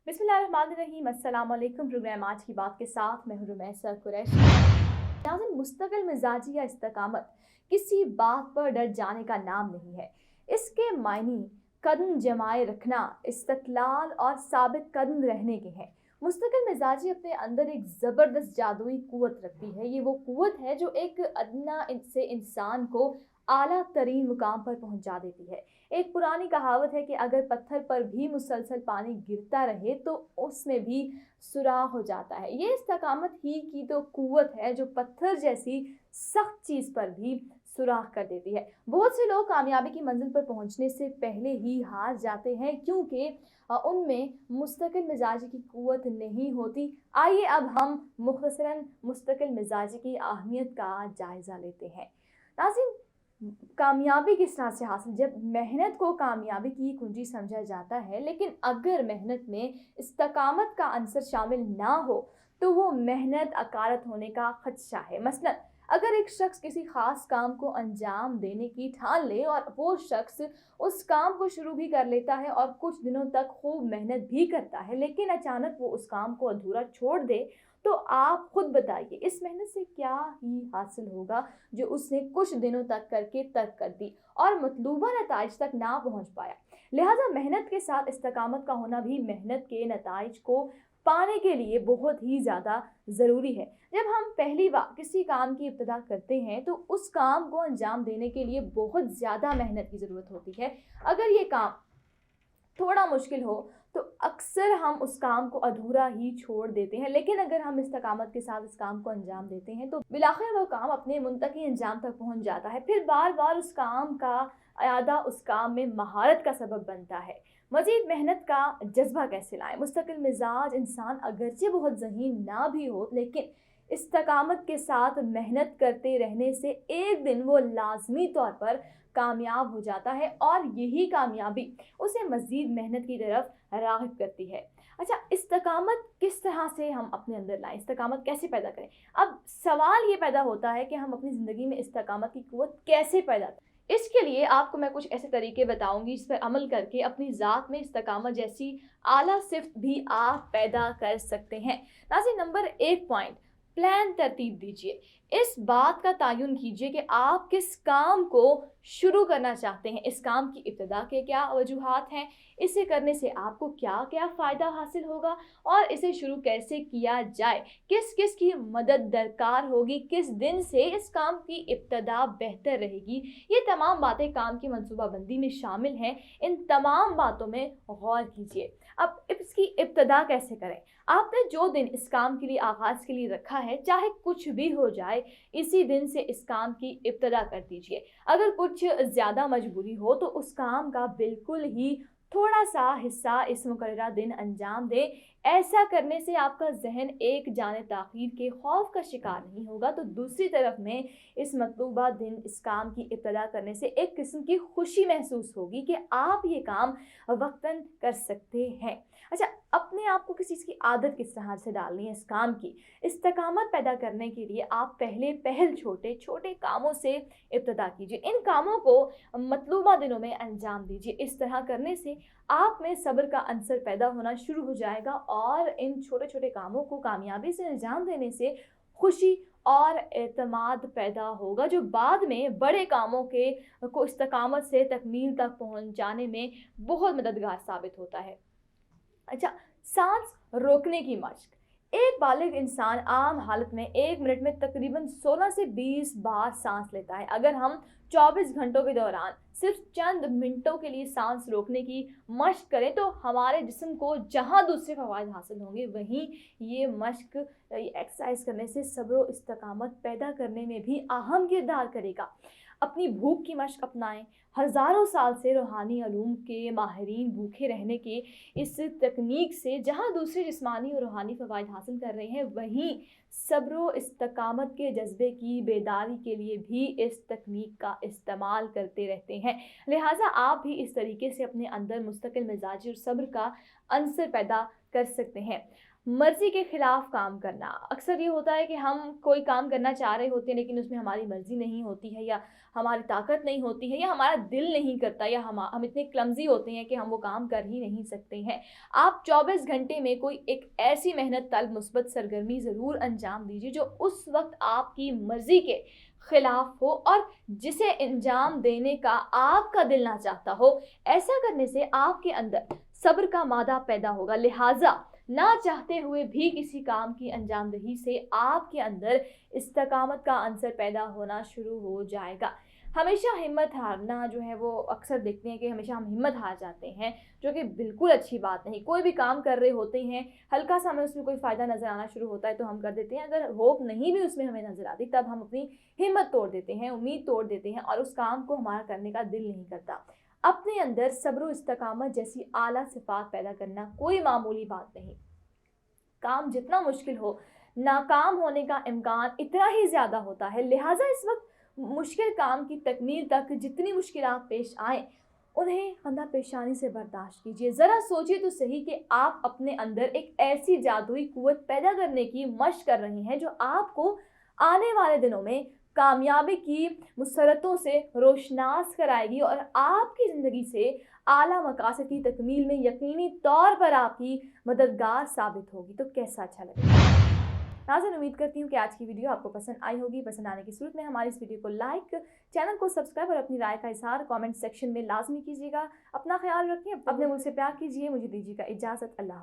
बिस्मिल्लाहिर्रहमानिर्रहीम। अस्सलाम वालेकुम। प्रोग्राम आज की बात के साथ मैं हूं रुमैसा कुरैशी। नाज़रीन, मुस्तकिल मिजाजी या इस्तकामत किसी बात पर डर जाने का नाम नहीं है। इसके मायने कदम जमाए रखना, इस्तक़लाल और साबित कदम रहने के हैं। मुस्तकिल मिजाजी अपने अंदर एक ज़बरदस्त जादुई क़ुव्वत रखती है। ये वो क़ुव्वत है जो एक अदना से इंसान को आला तरीन मुकाम पर पहुंचा देती है। एक पुरानी कहावत है कि अगर पत्थर पर भी मुसलसल पानी गिरता रहे तो उसमें भी सुराख हो जाता है। ये इस्तकामत ही की तो क़ुव्वत है जो पत्थर जैसी सख्त चीज़ पर भी सुराख कर देती है। बहुत से लोग कामयाबी की मंजिल पर पहुंचने से पहले ही हार जाते हैं क्योंकि उनमें मुस्तकिल मिजाजी की क़ुव्वत नहीं होती। आइए अब हम मुख्तसरन मुस्तकिल मिजाजी की अहमियत का जायज़ा लेते हैं। नाज़रीन, कामयाबी किस तरह से हासिल, जब मेहनत को कामयाबी की कुंजी समझा जाता है, लेकिन अगर मेहनत में इस्तकामत का अंसर शामिल ना हो तो वो मेहनत अकारत होने का खदशा है। मसलन अगर एक शख्स किसी खास काम को अंजाम देने की ठान ले और वो शख्स उस काम को शुरू भी कर लेता है और कुछ दिनों तक खूब मेहनत भी करता है, लेकिन अचानक वो उस काम को अधूरा छोड़ दे, तो आप खुद बताइए इस मेहनत से क्या ही हासिल होगा जो उसने कुछ दिनों तक करके तर्क कर दी और मतलूबा नताइज तक ना पहुंच पाया। लिहाजा मेहनत के साथ इस्तकामत का होना भी मेहनत के नताइज को पाने के लिए बहुत ही ज़्यादा ज़रूरी है। जब हम पहली बार किसी काम की इब्तिदा करते हैं तो उस काम को अंजाम देने के लिए बहुत ज़्यादा मेहनत की ज़रूरत होती है। अगर ये काम थोड़ा मुश्किल हो तो अक्सर हम उस काम को अधूरा ही छोड़ देते हैं, लेकिन अगर हम इस्तकामत के साथ इस काम को अंजाम देते हैं तो बिलाखिर वो काम अपने मुंतही अंजाम तक पहुंच जाता है। फिर बार बार उस काम का अयादा उस काम में महारत का सबब बनता है। मज़ीद मेहनत का जज्बा कैसे लाएं? मुस्तकिल मिजाज इंसान अगरचे बहुत ज़हीन ना भी हो, लेकिन इस्तकामत के साथ मेहनत करते रहने से एक दिन वो लाजमी तौर पर कामयाब हो जाता है और यही कामयाबी उसे मज़ीद मेहनत की तरफ राग़िब करती है। अच्छा, इस्तकामत किस तरह से हम अपने अंदर लाएं, इस्तकामत कैसे पैदा करें? अब सवाल ये पैदा होता है कि हम अपनी ज़िंदगी में इस्तकामत की क़ुव्वत कैसे पैदा करें। इसके लिए आपको मैं कुछ ऐसे तरीके बताऊंगी जिस पर अमल करके अपनी ज़ात में इस्तकामत जैसी आला सिफ़त भी आप पैदा कर सकते हैं। नाज़रीन, नंबर 1 पॉइंट, प्लान तरतीब दीजिए। इस बात का तयन कीजिए कि आप किस काम को शुरू करना चाहते हैं, इस काम की इब्तिदा के क्या वजूहात हैं, इसे करने से आपको क्या क्या फ़ायदा हासिल होगा और इसे शुरू कैसे किया जाए, किस किस की मदद दरकार होगी, किस दिन से इस काम की इब्तिदा बेहतर रहेगी। ये तमाम बातें काम की मनसूबाबंदी में शामिल हैं। इन तमाम बातों में गौर कीजिए। अब इसकी इब्तिदा कैसे करें? आपने जो दिन इस काम के लिए आगाज़ के लिए रखा है, चाहे कुछ भी हो जाए, इसी दिन से इस काम की इब्तिदा कर दीजिए। अगर कुछ ज़्यादा मजबूरी हो तो उस काम का बिल्कुल ही थोड़ा सा हिस्सा इस मुकर्ररा दिन अंजाम दें। ऐसा करने से आपका जहन एक जाने ताख़ीर के खौफ का शिकार नहीं होगा, तो दूसरी तरफ में इस मतलूबा दिन इस काम की इब्तिदा करने से एक किस्म की खुशी महसूस होगी कि आप ये काम वक्तन कर सकते हैं। अच्छा, अपने आप को किसी चीज़ की आदत किस तरह से डालनी है इस काम की, इस्तकामत पैदा करने के लिए आप पहल छोटे छोटे कामों से इब्तिदा कीजिए। इन कामों को मतलूबा दिनों में अंजाम दीजिए। इस तरह करने से आप में सब्र का अंसर पैदा होना शुरू हो जाएगा और इन छोटे छोटे कामों को कामयाबी से अंजाम देने से खुशी और एतमाद पैदा होगा, जो बाद में बड़े कामों के को इस्तकामत से तकमील तक पहुंचाने में बहुत मददगार साबित होता है। अच्छा, सांस रोकने की मश्क। एक बालिग इंसान आम हालत में 1 मिनट में तकरीबन 16 से 20 बार सांस लेता है। अगर हम 24 घंटों के दौरान सिर्फ चंद मिनटों के लिए सांस रोकने की मश्क करें तो हमारे जिस्म को जहां दूसरे फ़वाइद हासिल होंगे, वहीं ये मश्क एक्सरसाइज करने से सब्र व इस्तकामत पैदा करने में भी अहम किरदार करेगा। अपनी भूख की मश्क अपनाएं। हज़ारों साल से रूहानी उलूम के माहिरीन भूखे रहने के इस तकनीक से जहाँ दूसरे जिस्मानी और रूहानी फ़वाइद हासिल कर रहे हैं, वहीं सब्र व इस्तकामत के जज्बे की बेदारी के लिए भी इस तकनीक का इस्तेमाल करते रहते हैं। लिहाजा आप भी इस तरीके से अपने अंदर मुस्तकिल मिजाजी और सब्र का अंसर पैदा कर सकते हैं। मर्जी के खिलाफ काम करना। अक्सर ये होता है कि हम कोई काम करना चाह रहे होते हैं लेकिन उसमें हमारी मर्जी नहीं होती है, या हमारी ताकत नहीं होती है, या हमारा दिल नहीं करता, या हम इतने क्लमजी होते हैं कि हम वो काम कर ही नहीं सकते हैं। आप 24 घंटे में कोई एक ऐसी मेहनत तलब मुस्बत सरगर्मी ज़रूर अंजाम दीजिए जो उस वक्त आपकी मर्जी के खिलाफ हो और जिसे अंजाम देने का आपका दिल ना चाहता हो। ऐसा करने से आपके अंदर सब्र का मादा पैदा होगा, लिहाजा ना चाहते हुए भी किसी काम की अंजामदही से आपके अंदर इस्तकामत का अंसर पैदा होना शुरू हो जाएगा। हमेशा हिम्मत हारना जो है वो अक्सर देखते हैं कि हमेशा हम हिम्मत हार जाते हैं, जो कि बिल्कुल अच्छी बात नहीं। कोई भी काम कर रहे होते हैं, हल्का सा हमें उसमें कोई फ़ायदा नज़र आना शुरू होता है तो हम कर देते हैं। अगर होप नहीं भी उसमें हमें नज़र आती तब हम अपनी हिम्मत तोड़ देते हैं, उम्मीद तोड़ देते हैं और उस काम को हमारा करने का दिल नहीं करता। अपने अंदर सब्र व इस्तकामत जैसी आला सिफ़ात पैदा करना कोई मामूली बात नहीं। काम जितना मुश्किल हो, नाकाम होने का इम्कान इतना ही ज़्यादा होता है। लिहाजा इस वक्त मुश्किल काम की तकमील तक जितनी मुश्किलात पेश आएँ, उन्हें कंधा पेशानी से बर्दाश्त कीजिए। ज़रा सोचिए तो सही कि आप अपने अंदर एक ऐसी जादुई कुव्वत पैदा करने की मशक़ कर रहे हैं जो आपको आने वाले दिनों में कामयाबी की मुसरतों से रोशनास कराएगी और आपकी ज़िंदगी से आला मकासद की तकमील में यकीनी तौर पर आपकी मददगार साबित होगी। तो कैसा अच्छा लगेगा? नाज़रीन, उम्मीद करती हूँ कि आज की वीडियो आपको पसंद आई होगी। पसंद आने की सूरत में हमारी इस वीडियो को लाइक, चैनल को सब्सक्राइब और अपनी राय का इज़हार कमेंट सेक्शन में लाजमी कीजिएगा। अपना ख्याल रखिए, अपने मुझसे प्यार कीजिए। मुझे दीजिएगा इजाज़त। अल्लाह।